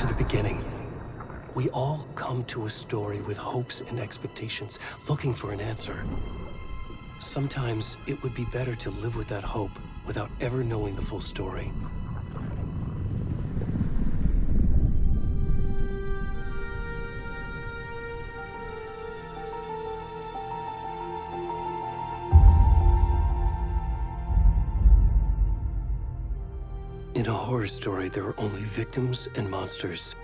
to the beginning. We all come to a story with hopes and expectations, looking for an answer. Sometimes it would be better to live with that hope without ever knowing the full story. In a horror story, there are only victims and monsters.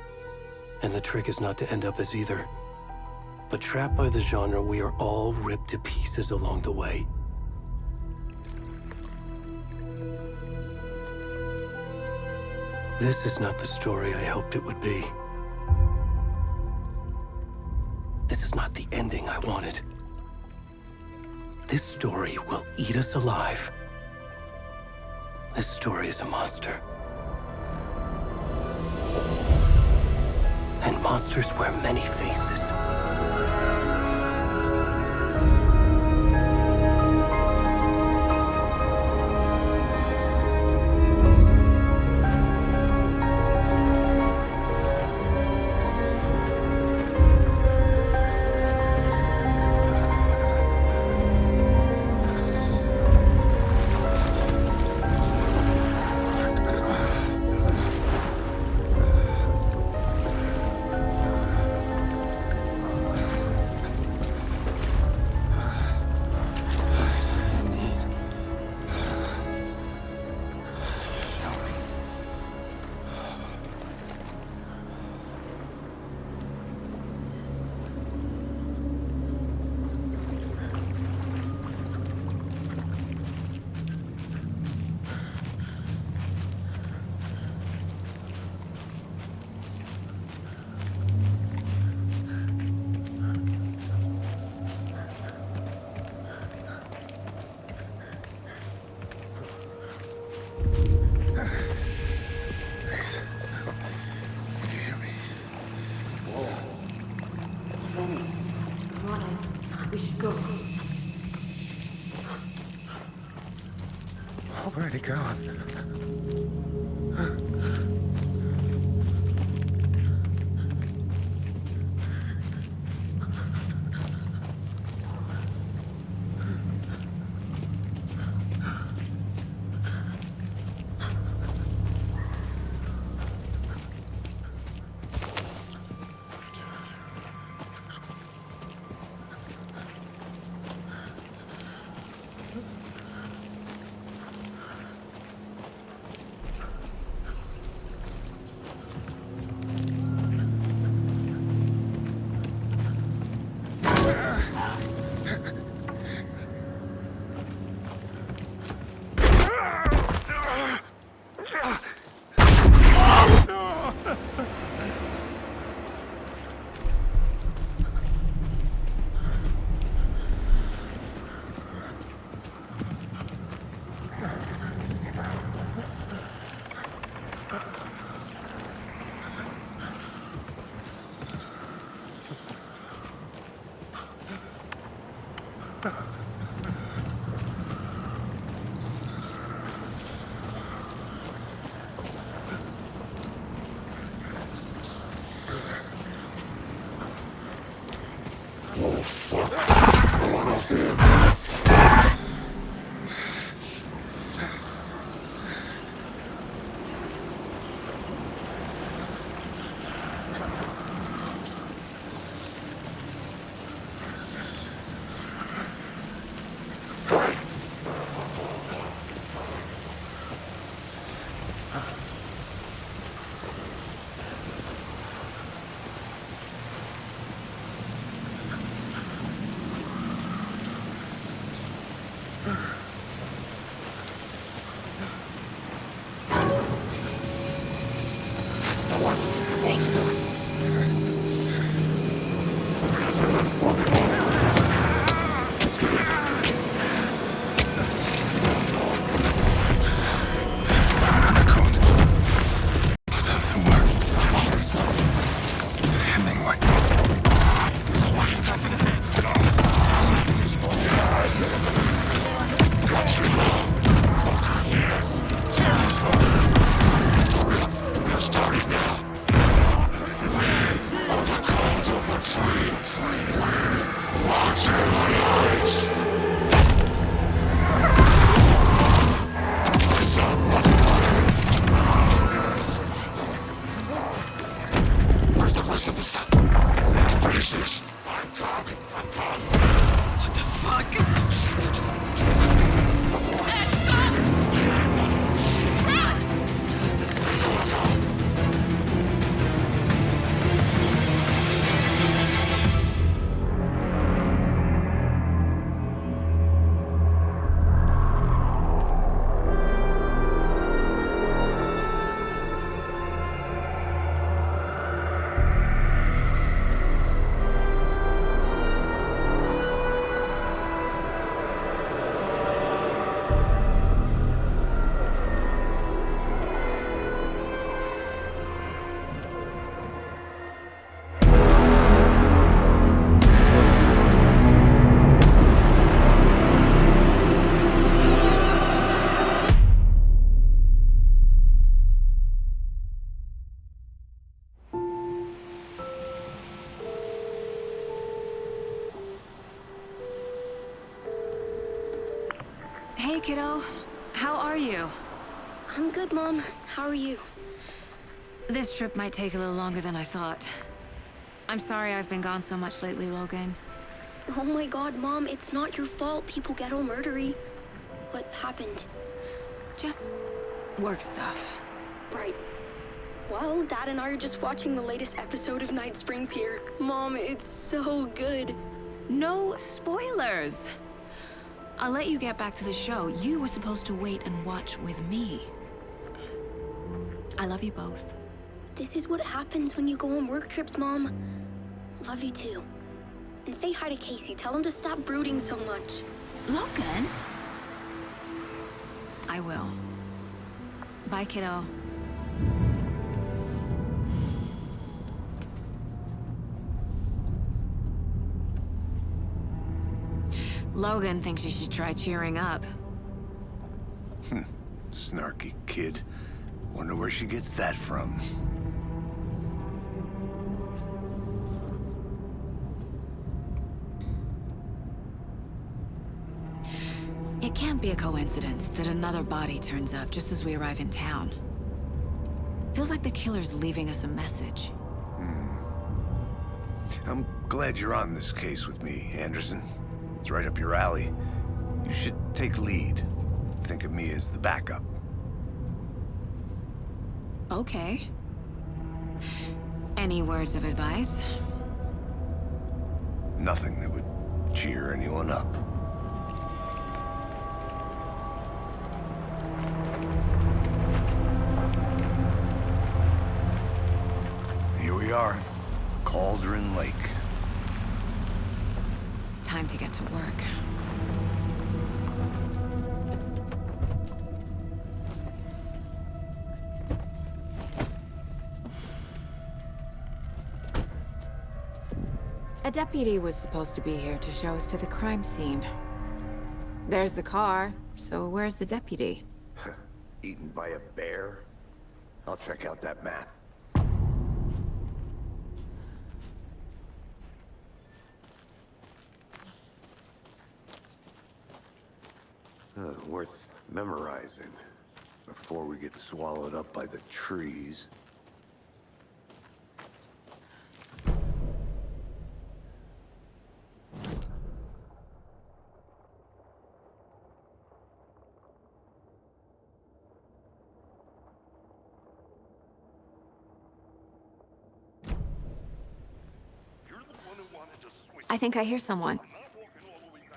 And the trick is not to end up as either. But trapped by the genre, we are all ripped to pieces along the way. This is not the story I hoped it would be. This is not the ending I wanted. This story will eat us alive. This story is a monster. And monsters wear many faces. Where'd he go? Where's the rest of the stuff? We need to finish this. What the fuck? Hey, kiddo. How are you? I'm good, Mom. How are you? This trip might take a little longer than I thought. I'm sorry I've been gone so much lately, Logan. Oh my god, Mom, it's not your fault people get all murdery. What happened? Just work stuff. Right. Well, Dad and I are just watching the latest episode of Night Springs here. Mom, it's so good. No spoilers! I'll let you get back to the show. You were supposed to wait and watch with me. I love you both. This is what happens when you go on work trips, Mom. Love you too. And say hi to Casey. Tell him to stop brooding so much. Logan? I will. Bye, kiddo. Logan thinks you should try cheering up. Snarky kid. Wonder where she gets that from. It can't be a coincidence that another body turns up just as we arrive in town. Feels like the killer's leaving us a message. I'm glad you're on this case with me, Anderson. It's right up your alley. You should take lead. Think of me as the backup. Okay. Any words of advice? Nothing that would cheer anyone up. Here we are. Cauldron Lake. Time to get to work. A deputy was supposed to be here to show us to the crime scene. There's the car, so where's the deputy? Eaten by a bear? I'll check out that map. Worth memorizing before we get swallowed up by the trees. I think I hear someone.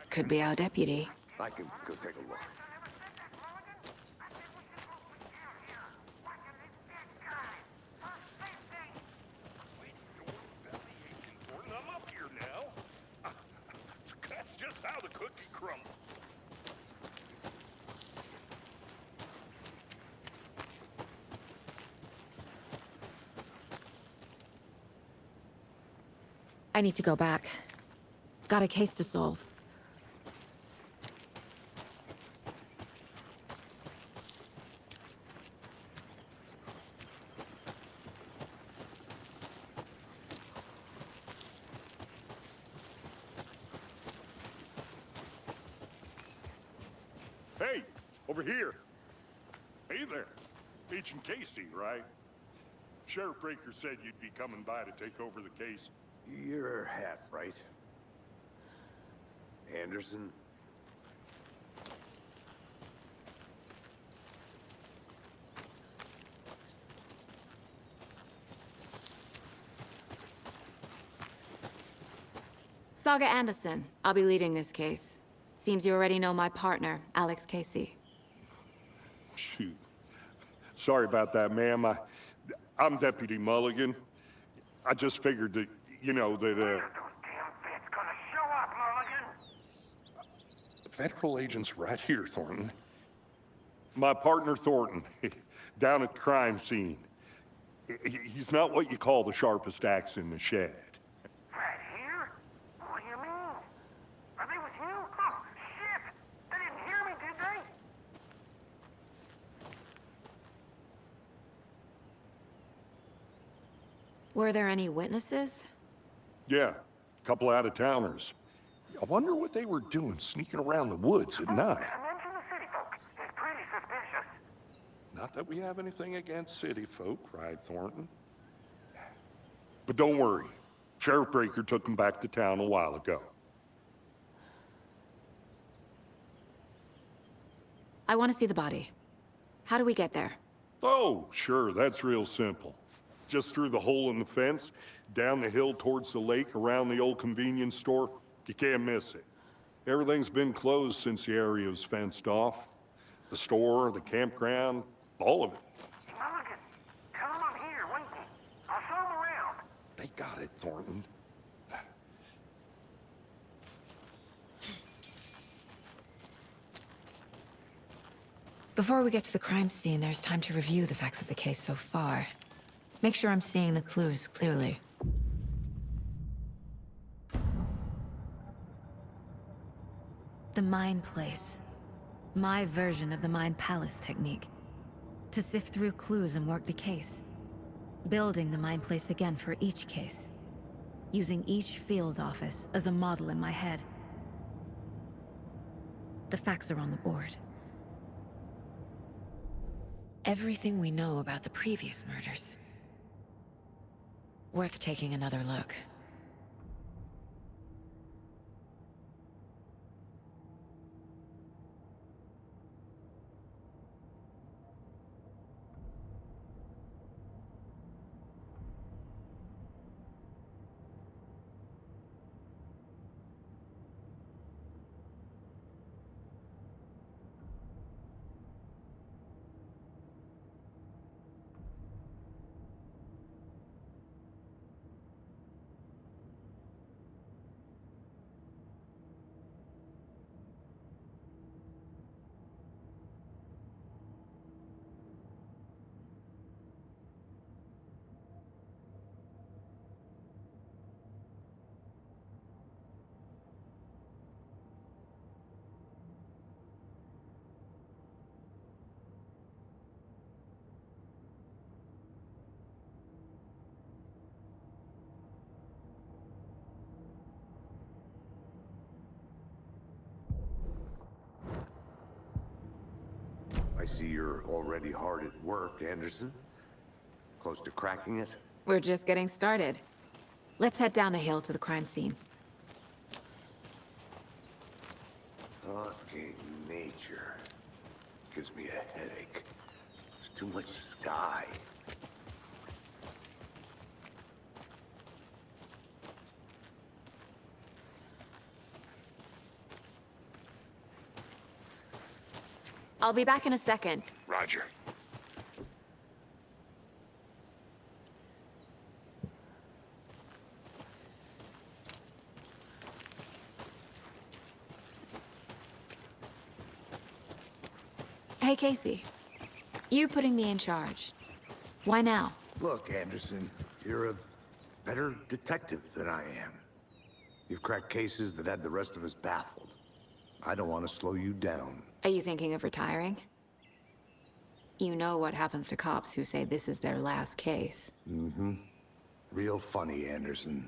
Could be our deputy. I can go take a look. I'm up here now. That's just how the cookie crumbles. I need to go back. Got a case to solve. Over here. Hey there. Agent Casey, right? Sheriff Breaker said you'd be coming by to take over the case. You're half right. Anderson? Saga Anderson. I'll be leading this case. Seems you already know my partner, Alex Casey. Shoot. Sorry about that, ma'am. I'm Deputy Mulligan. I just figured that, you know, that, Those damn feds gonna show up, Mulligan? Federal agent's right here, Thornton. My partner, Thornton, down at the crime scene. He's not what you call the sharpest axe in the shed. Right here? What do you mean? Are they with you? Oh, shit! They didn't hear me, did they? Were there any witnesses? Yeah, a couple out-of-towners. I wonder what they were doing sneaking around the woods at night. Mention the city folk. It's pretty suspicious. Not that we have anything against city folk, right, Thornton? But don't worry. Sheriff Breaker took them back to town a while ago. I want to see the body. How do we get there? Oh, sure, that's real simple. Just through the hole in the fence, down the hill towards the lake, around the old convenience store. You can't miss it. Everything's been closed since the area was fenced off. The store, the campground, all of it. Mulligan, tell them I'm here, waiting. I'll show them around. They got it, Thornton. Before we get to the crime scene, there's time to review the facts of the case so far. Make sure I'm seeing the clues clearly. The Mind Place. My version of the Mind Palace technique. To sift through clues and work the case. Building the Mind Place again for each case. Using each field office as a model in my head. The facts are on the board. Everything we know about the previous murders. Worth taking another look. I see you're already hard at work, Anderson. Close to cracking it? We're just getting started. Let's head down the hill to the crime scene. Fucking nature. Gives me a headache. There's too much sky. I'll be back in a second. Roger. Hey, Casey. You putting me in charge. Why now? Look, Anderson, you're a better detective than I am. You've cracked cases that had the rest of us baffled. I don't want to slow you down. Are you thinking of retiring? You know what happens to cops who say this is their last case. Mm-hmm. Real funny, Anderson.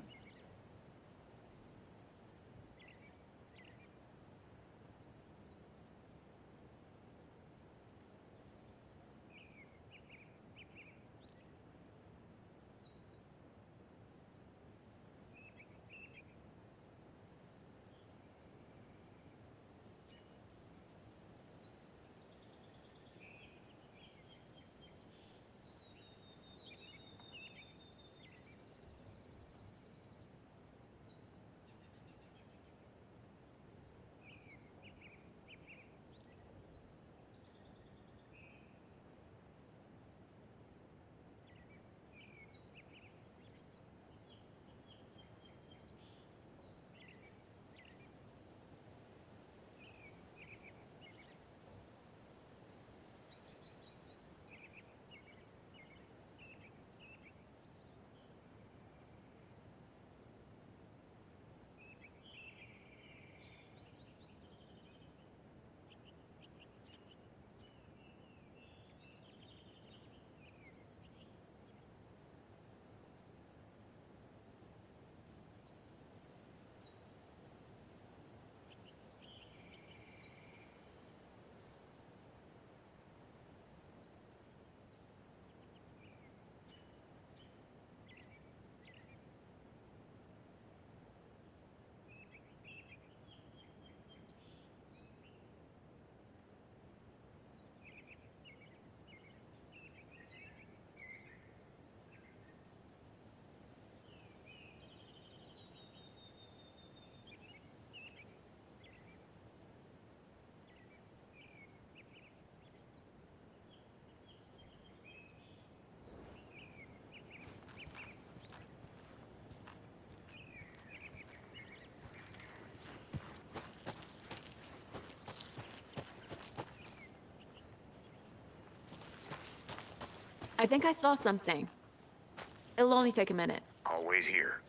I think I saw something. It'll only take a minute. I'll wait here.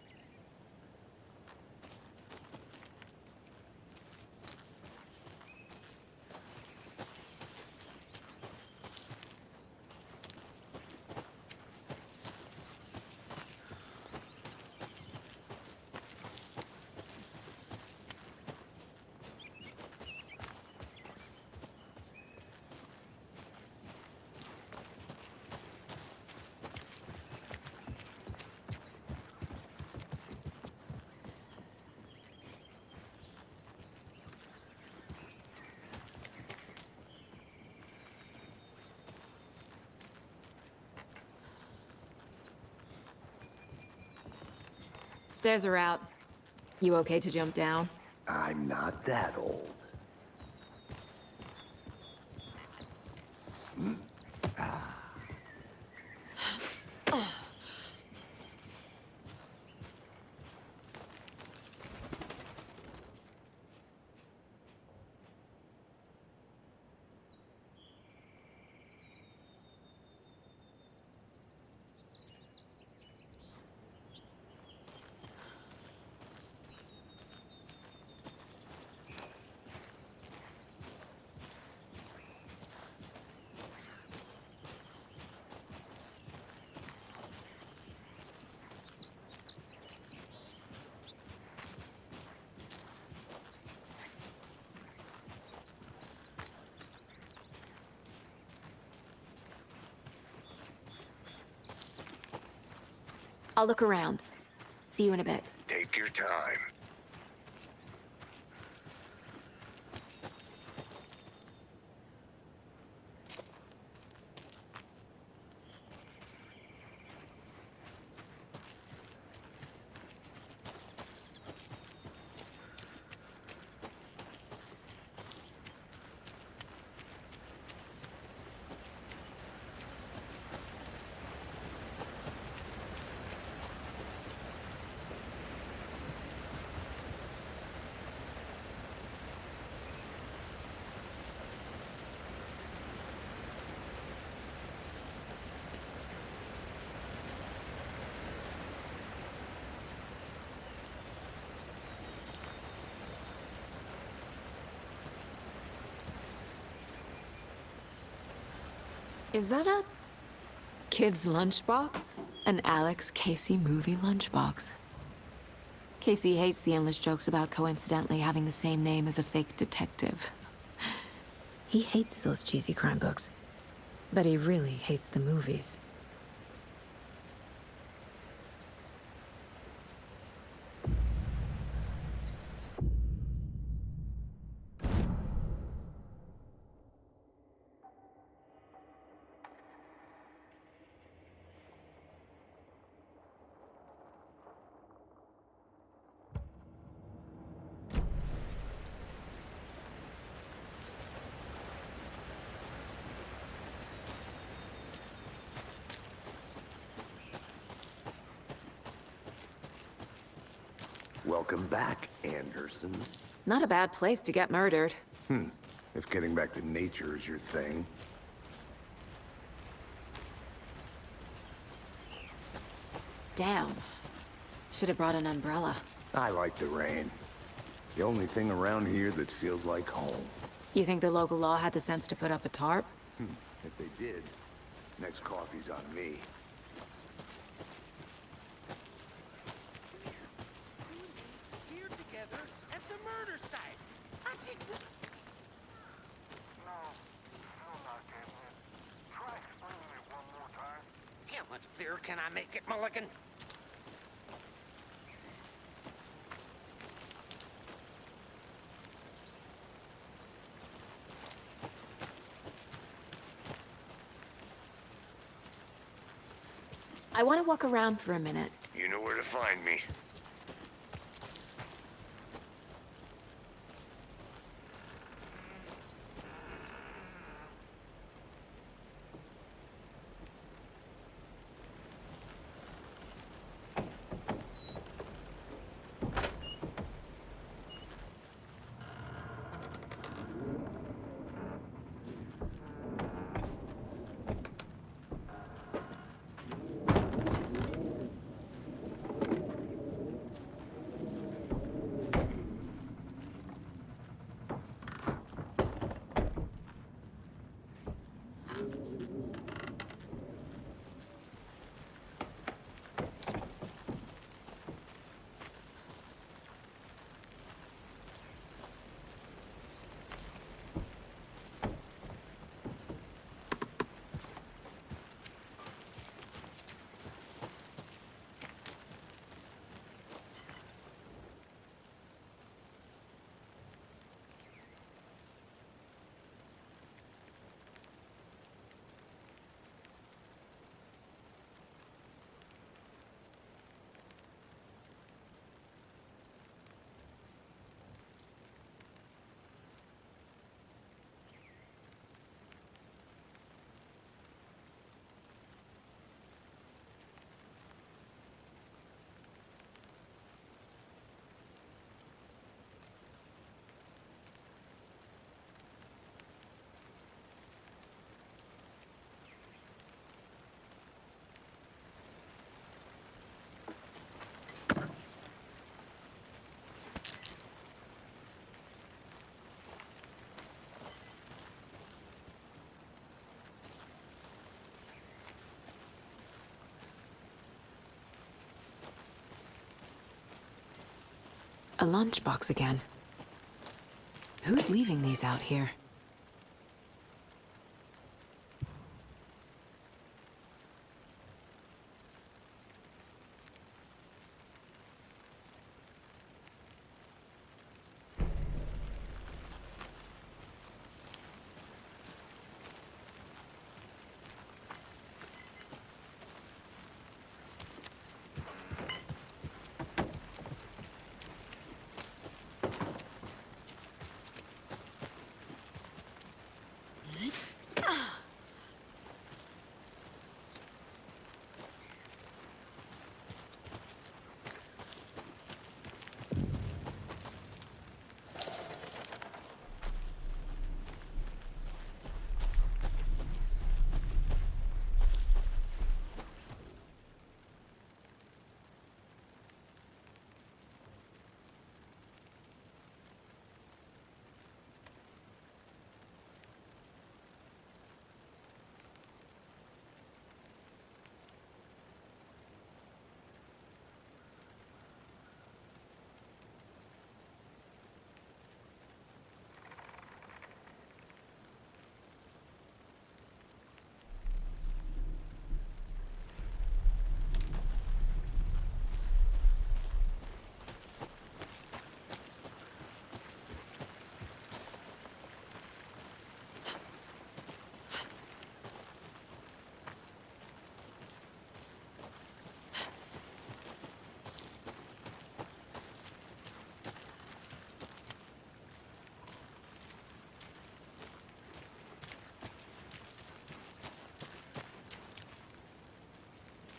Stairs are out. You okay to jump down? I'm not that old. I'll look around. See you in a bit. Take your time. Is that a kid's lunchbox? An Alex Casey movie lunchbox. Casey hates the endless jokes about coincidentally having the same name as a fake detective. He hates those cheesy crime books, but he really hates the movies. Welcome back, Anderson. Not a bad place to get murdered. If getting back to nature is your thing. Damn. Should have brought an umbrella. I like the rain. The only thing around here that feels like home. You think the local law had the sense to put up a tarp? If they did, next coffee's on me. Here together at the murder site. No, still not getting it. Try explaining it one more time. How much clearer can I make it, Mulligan? I want to walk around for a minute. You know where to find me. A lunchbox again. Who's leaving these out here?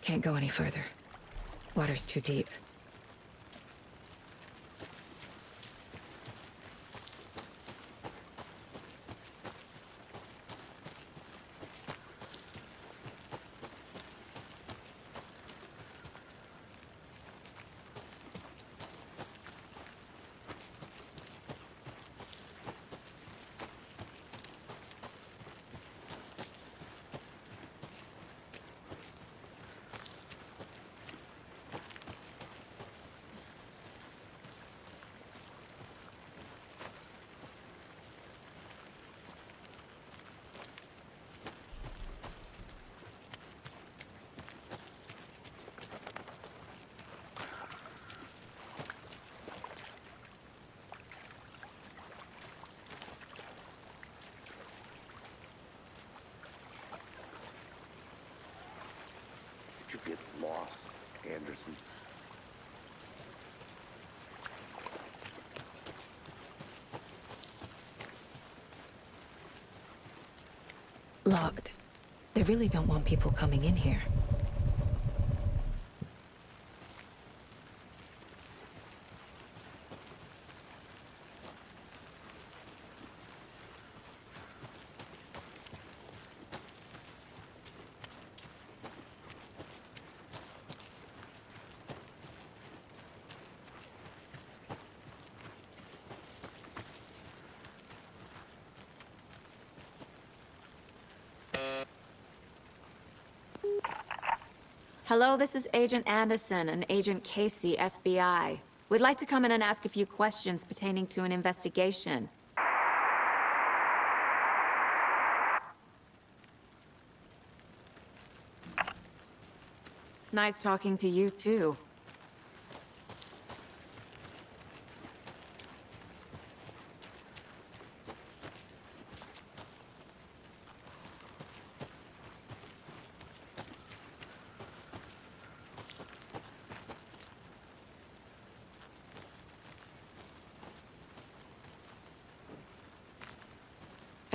Can't go any further. Water's too deep. You get lost, Anderson. Locked. They really don't want people coming in here. Hello, this is Agent Anderson and Agent Casey, FBI. We'd like to come in and ask a few questions pertaining to an investigation. Nice talking to you, too.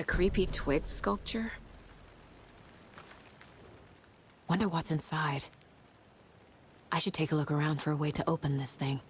A creepy twig sculpture? Wonder what's inside. I should take a look around for a way to open this thing.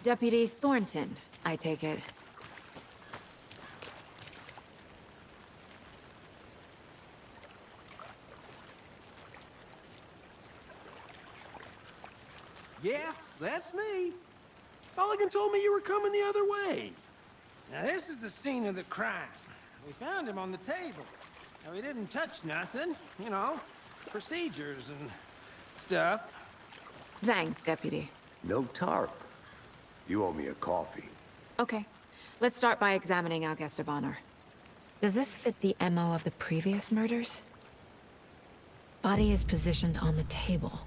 Deputy Thornton, I take it. Yeah, that's me. Mulligan told me you were coming the other way. Now this is the scene of the crime. We found him on the table. Now, he didn't touch nothing, you know, procedures and stuff. Thanks, Deputy. No tarp. You owe me a coffee. Okay. Let's start by examining our guest of honor. Does this fit the MO of the previous murders? Body is positioned on the table.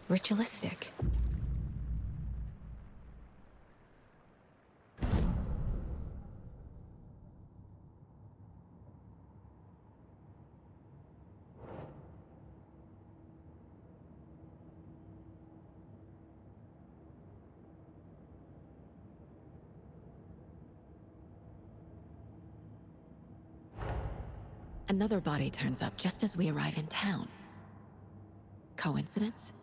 Ritualistic. Another body turns up just as we arrive in town. Coincidence?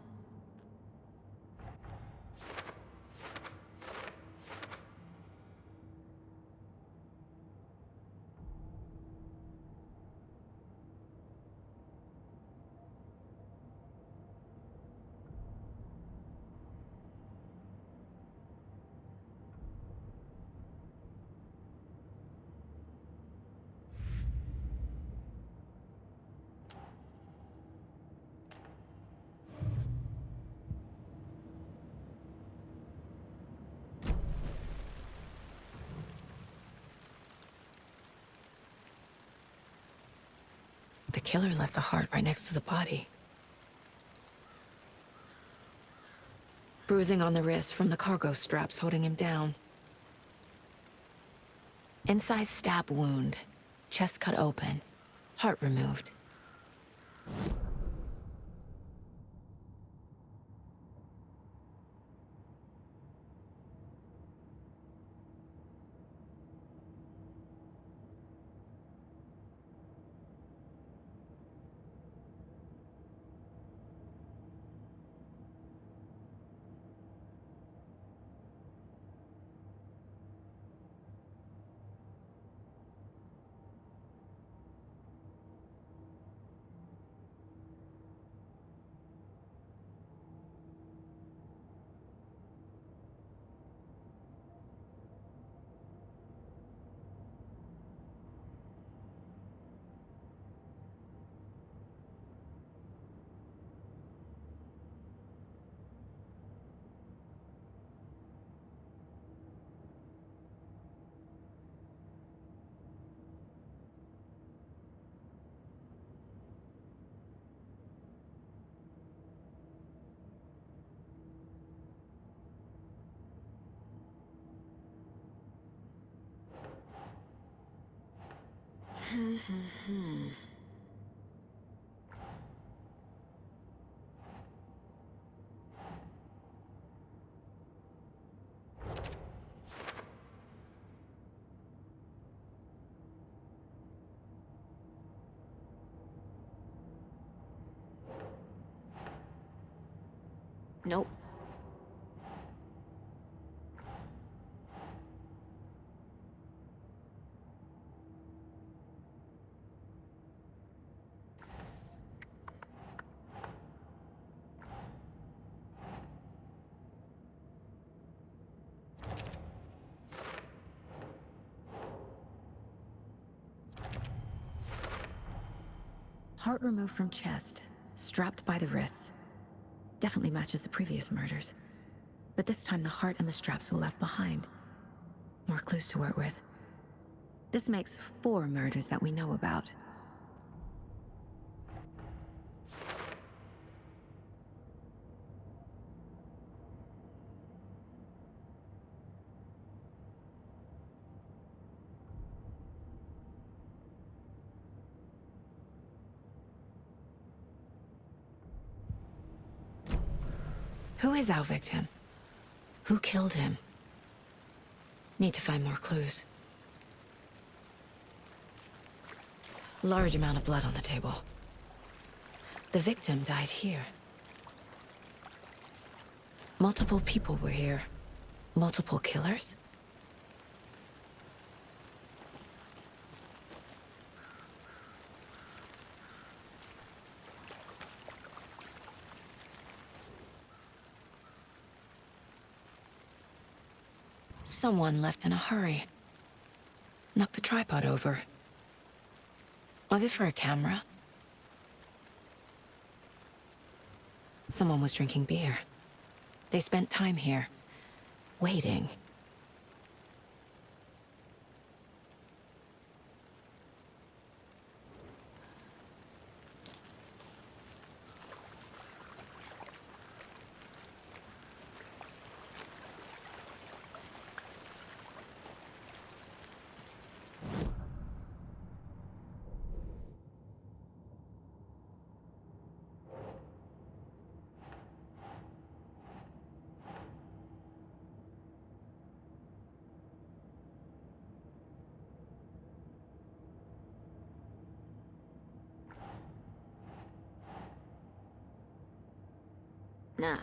The killer left the heart right next to the body. Bruising on the wrist from the cargo straps holding him down. Incised stab wound. Chest cut open. Heart removed. Nope. Heart removed from chest, strapped by the wrists. Definitely matches the previous murders. But this time the heart and the straps were left behind. More clues to work with. This makes 4 murders that we know about. Who is our victim? Who killed him? Need to find more clues. Large amount of blood on the table. The victim died here. Multiple people were here. Multiple killers? Someone left in a hurry. Knocked the tripod over. Was it for a camera? Someone was drinking beer. They spent time here, waiting. Nah.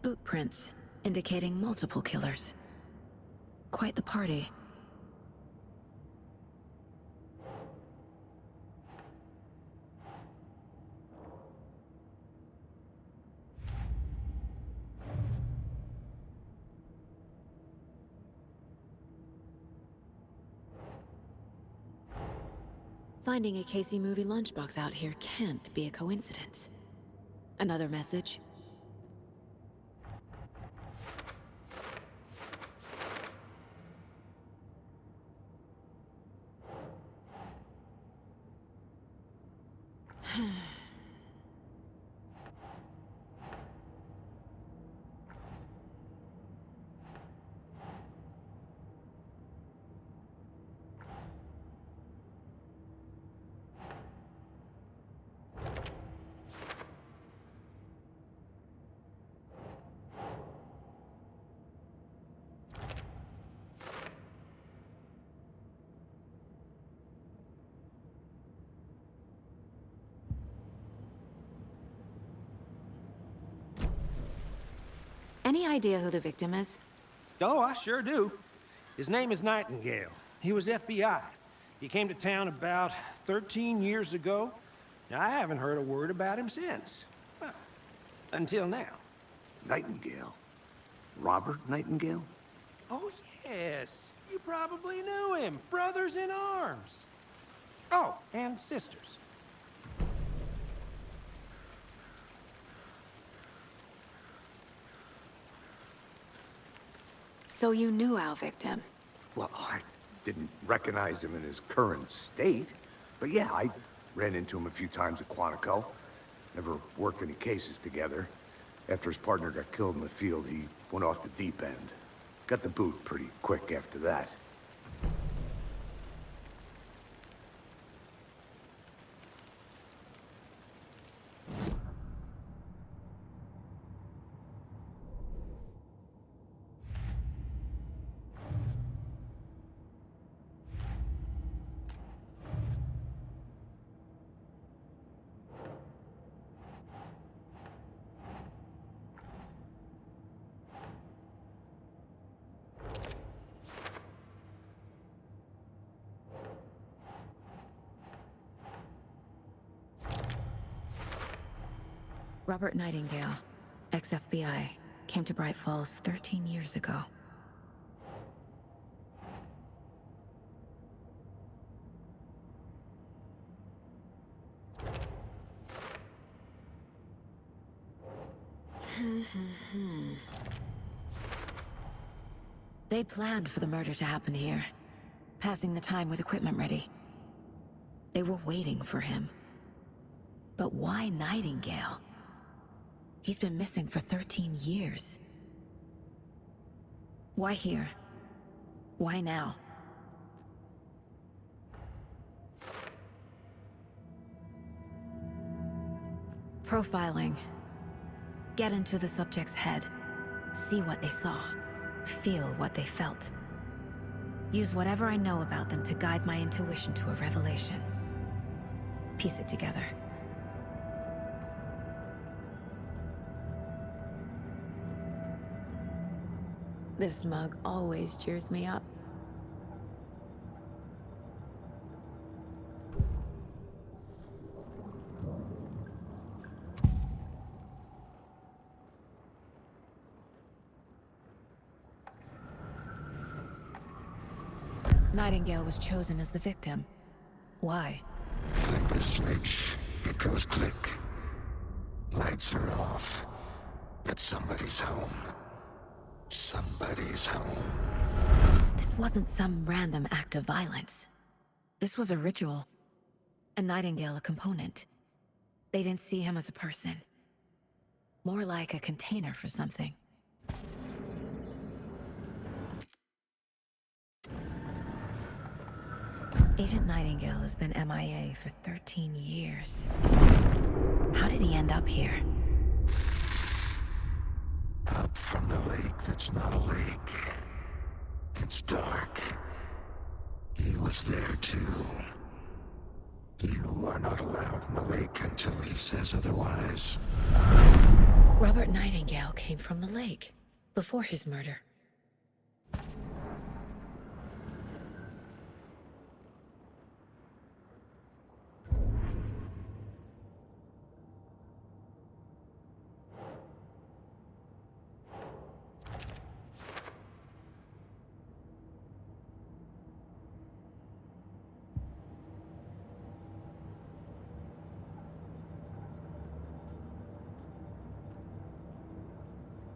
Boot prints, indicating multiple killers. Quite the party. Finding a Casey movie lunchbox out here can't be a coincidence. Another message? Any idea who the victim is? Oh, I sure do. His name is Nightingale. He was FBI. He came to town about 13 years ago. Now, I haven't heard a word about him since. Well, until now. Nightingale? Robert Nightingale? Oh, yes. You probably knew him. Brothers in arms. Oh, and sisters. So you knew our victim? Well, I didn't recognize him in his current state. But yeah, I ran into him a few times at Quantico. Never worked any cases together. After his partner got killed in the field, he went off the deep end. Got the boot pretty quick after that. Robert Nightingale, ex-FBI, came to Bright Falls 13 years ago. They planned for the murder to happen here, passing the time with equipment ready. They were waiting for him. But why Nightingale? He's been missing for 13 years. Why here? Why now? Profiling. Get into the subject's head. See what they saw. Feel what they felt. Use whatever I know about them to guide my intuition to a revelation. Piece it together. This mug always cheers me up. Nightingale was chosen as the victim. Why? Flip the switch, it goes click. Lights are off. But somebody's home. Somebody's home. This wasn't some random act of violence. This was a ritual. And Nightingale a component. They didn't see him as a person. More like a container for something. Agent Nightingale has been MIA for 13 years. How did he end up here? Up from the lake that's not a lake. It's dark. He was there too. You are not allowed in the lake until he says otherwise. Robert Nightingale came from the lake, before his murder.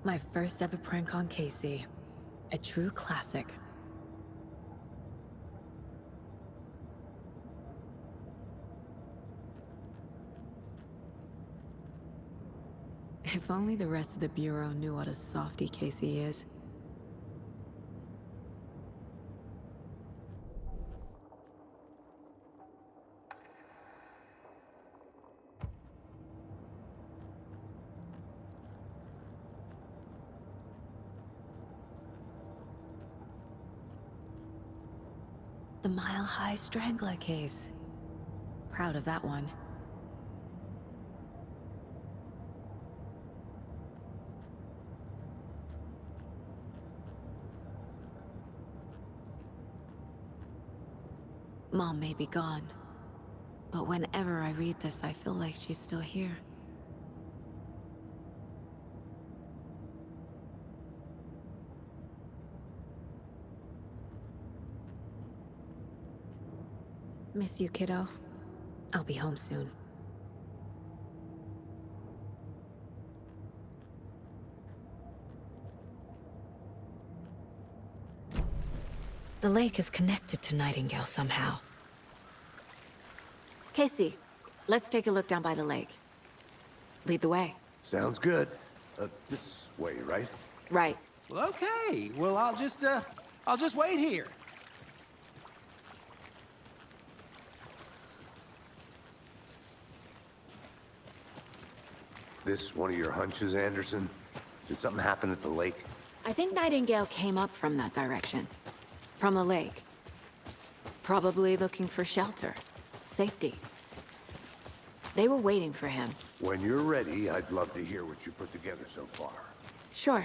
My first ever prank on Casey. A true classic. If only the rest of the Bureau knew what a softie Casey is. The Mile High Strangler case. Proud of that one. Mom may be gone, but whenever I read this, I feel like she's still here. Miss you, kiddo. I'll be home soon. The lake is connected to Nightingale somehow. Casey, let's take a look down by the lake. Lead the way. Sounds good. This way, right? Right. Well, okay. Well, I'll just wait here. This one of your hunches, Anderson? Did something happen at the lake? I think Nightingale came up from that direction. From the lake. Probably looking for shelter. Safety. They were waiting for him. When you're ready, I'd love to hear what you put together so far. Sure.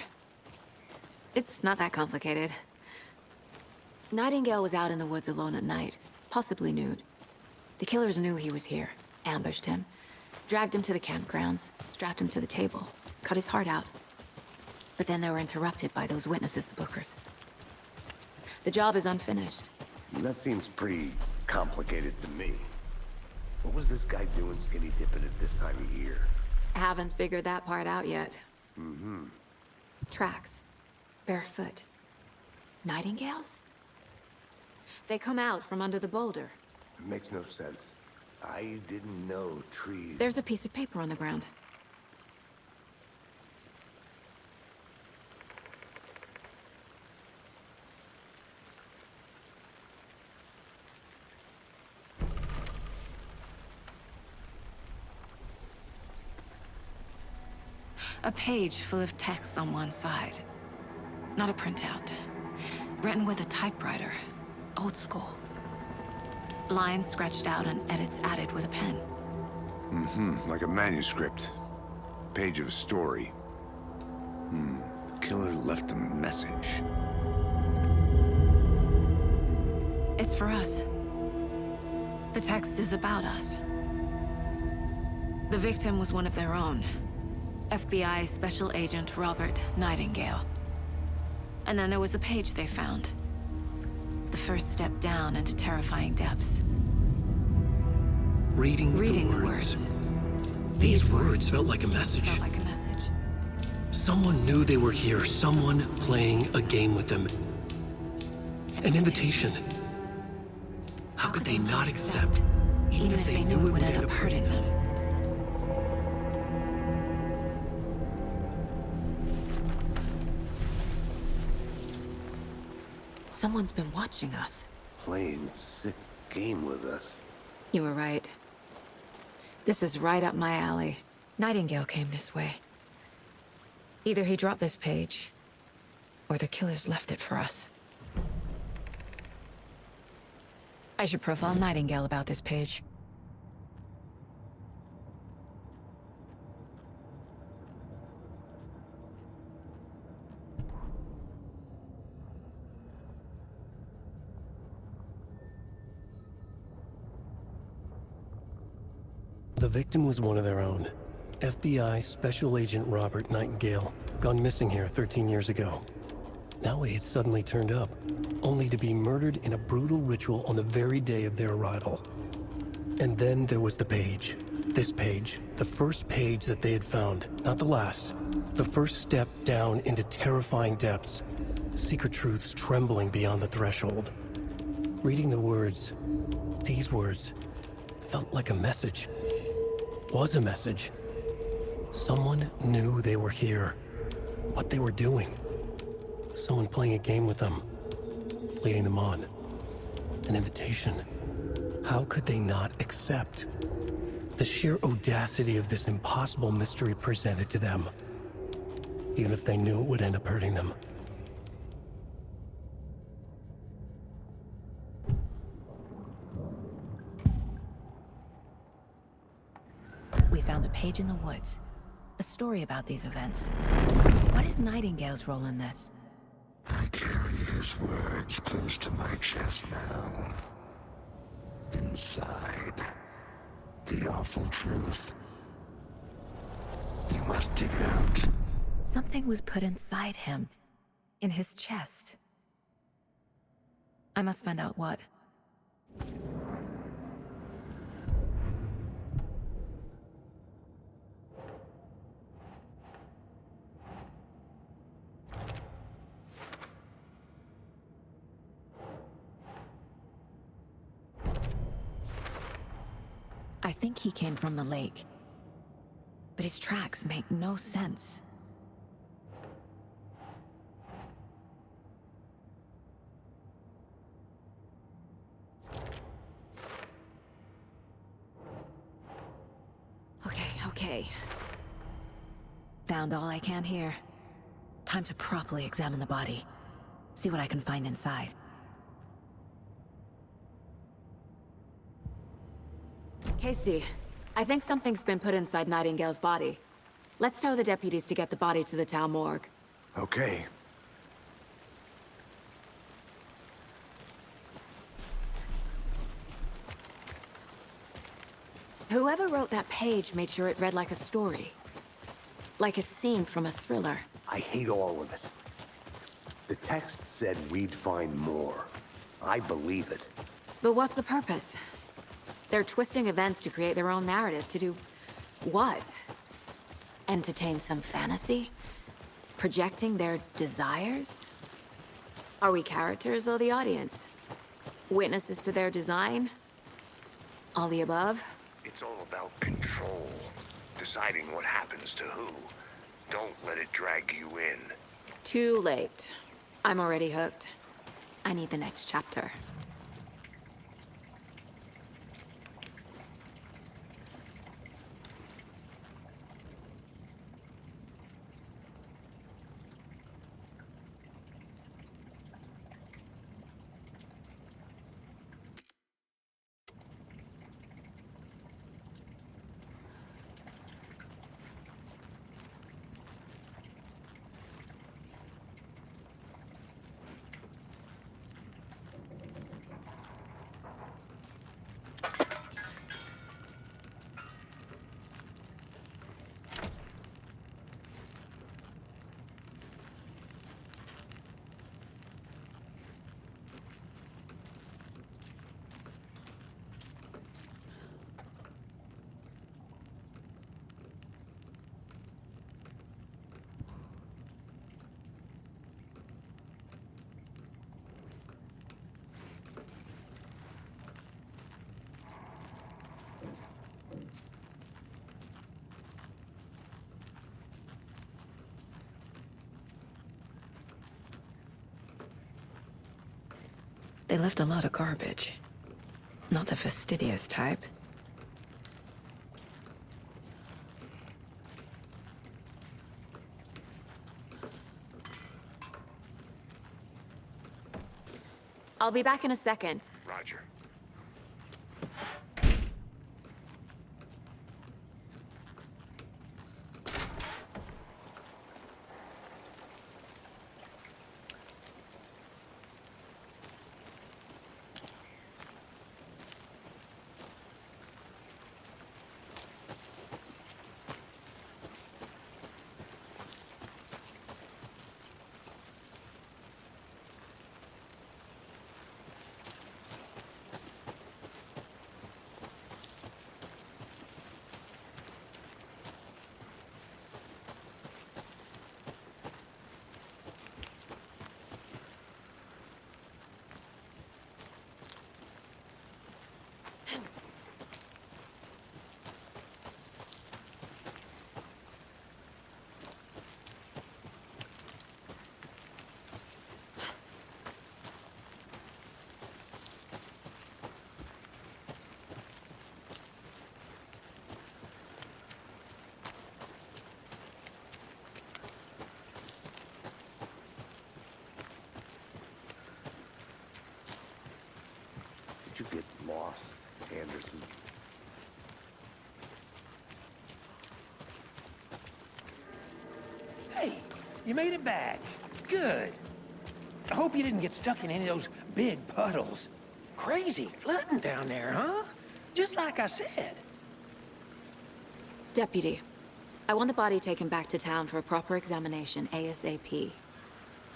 It's not that complicated. Nightingale was out in the woods alone at night, possibly nude. The killers knew he was here, ambushed him, dragged him to the campgrounds, strapped him to the table, cut his heart out. But then they were interrupted by those witnesses, the Bookers. The job is unfinished. That seems pretty complicated to me. What was this guy doing skinny dipping at this time of year? Haven't figured that part out yet. Mm-hmm. Tracks. Barefoot. Nightingales? They come out from under the boulder. It makes no sense. I didn't know trees... There's a piece of paper on the ground. A page full of text on one side. Not a printout. Written with a typewriter. Old school. Lines scratched out and edits added with a pen. Like a manuscript. Page of a story. The killer left a message. It's for us. The text is about us. The victim was one of their own. FBI Special Agent Robert Nightingale. And then there was the page they found. The first step down into terrifying depths. Reading the words. These words felt like a message. Felt like a message. Someone knew they were here, someone playing a game with them. An invitation. How could they not accept, even if they knew it would end up hurting them? Someone's been watching us. Playing a sick game with us. You were right. This is right up my alley. Nightingale came this way. Either he dropped this page, or the killers left it for us. I should profile Nightingale about this page. The victim was one of their own. FBI Special Agent Robert Nightingale, gone missing here 13 years ago. Now he had suddenly turned up, only to be murdered in a brutal ritual on the very day of their arrival. And then there was the page. This page, the first page that they had found, not the last. The first step down into terrifying depths. Secret truths trembling beyond the threshold. Reading the words, these words, felt like a message. Was a message. Someone knew they were here. What they were doing. Someone playing a game with them. Leading them on. An invitation. How could they not accept? The sheer audacity of this impossible mystery presented to them. Even if they knew it would end up hurting them. We found a page in the woods. A story about these events. What is Nightingale's role in this? I carry his words close to my chest now. Inside, the awful truth. You must dig it out. Something was put inside him. In his chest. I must find out what. I think he came from the lake. But his tracks make no sense. Okay. Found all I can here. Time to properly examine the body. See what I can find inside. Casey, I think something's been put inside Nightingale's body. Let's tell the deputies to get the body to the town morgue. Okay. Whoever wrote that page made sure it read like a story. Like a scene from a thriller. I hate all of it. The text said we'd find more. I believe it. But what's the purpose? They're twisting events to create their own narrative to do... what? Entertain some fantasy? Projecting their desires? Are we characters or the audience? Witnesses to their design? All the above? It's all about control. Deciding what happens to who. Don't let it drag you in. Too late. I'm already hooked. I need the next chapter. They left a lot of garbage. Not the fastidious type. I'll be back in a second. Roger. Did you get lost, Anderson? Hey, you made it back. Good. I hope you didn't get stuck in any of those big puddles. Crazy flooding down there, huh? Just like I said. Deputy, I want the body taken back to town for a proper examination, ASAP.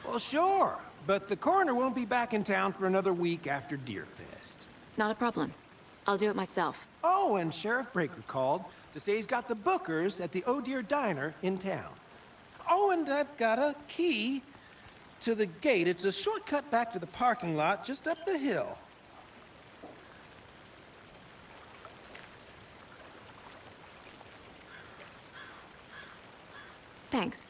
Well, sure. But the coroner won't be back in town for another week after Deerfest. Not a problem. I'll do it myself. Oh, and Sheriff Breaker called to say he's got the bookers at the Oh Dear Diner in town. Oh, and I've got a key to the gate. It's a shortcut back to the parking lot just up the hill. Thanks.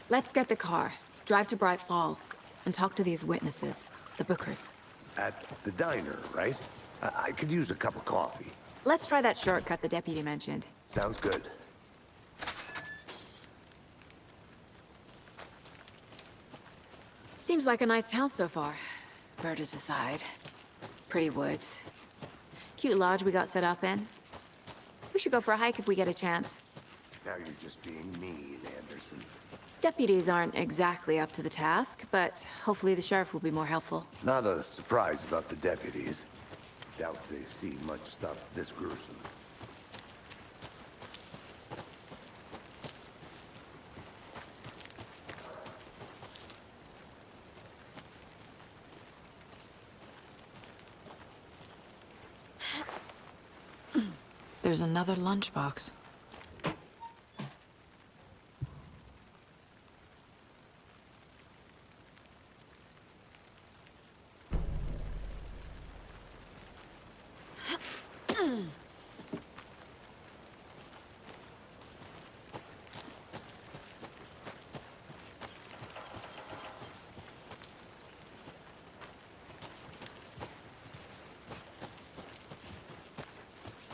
Let's get the car, drive to Bright Falls, and talk to these witnesses, the bookers. At the diner, right? I could use a cup of coffee. Let's try that shortcut the deputy mentioned. Sounds good. Seems like a nice town so far. Murders aside. Pretty woods. Cute lodge we got set up in. We should go for a hike if we get a chance. Now you're just being mean, Anderson. Deputies aren't exactly up to the task, but hopefully the sheriff will be more helpful. Not a surprise about the deputies. Doubt they see much stuff this gruesome. There's another lunchbox.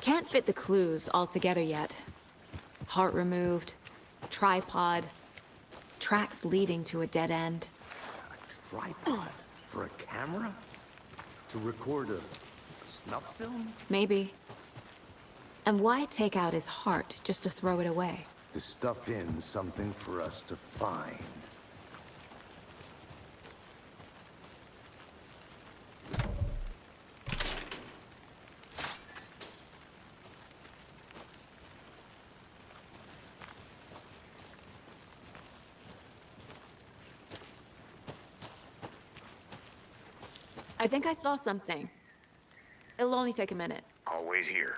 Can't fit the clues all together yet. Heart removed, tripod, tracks leading to a dead end. A tripod? For a camera? To record a snuff film? Maybe. And why take out his heart just to throw it away? To stuff in something for us to find. I think I saw something. It'll only take a minute. I'll wait here.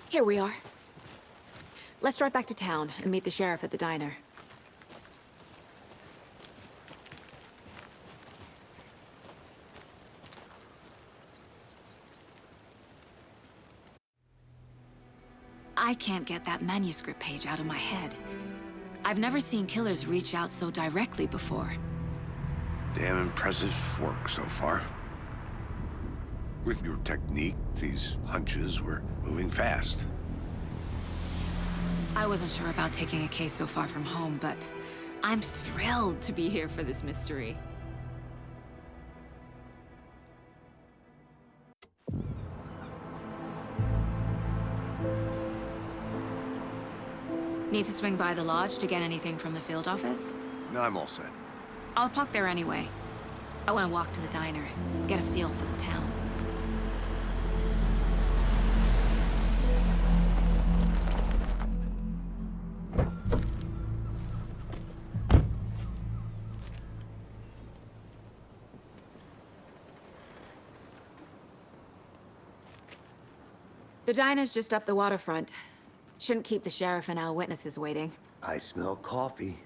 Here we are. Let's drive back to town and meet the sheriff at the diner. I can't get that manuscript page out of my head. I've never seen killers reach out so directly before. Damn impressive work so far. With your technique, these hunches were moving fast. I wasn't sure about taking a case so far from home, but I'm thrilled to be here for this mystery. Need to swing by the lodge to get anything from the field office? No, I'm all set. I'll park there anyway. I want to walk to the diner, get a feel for the town. The diner's just up the waterfront. Shouldn't keep the sheriff and our witnesses waiting. I smell coffee.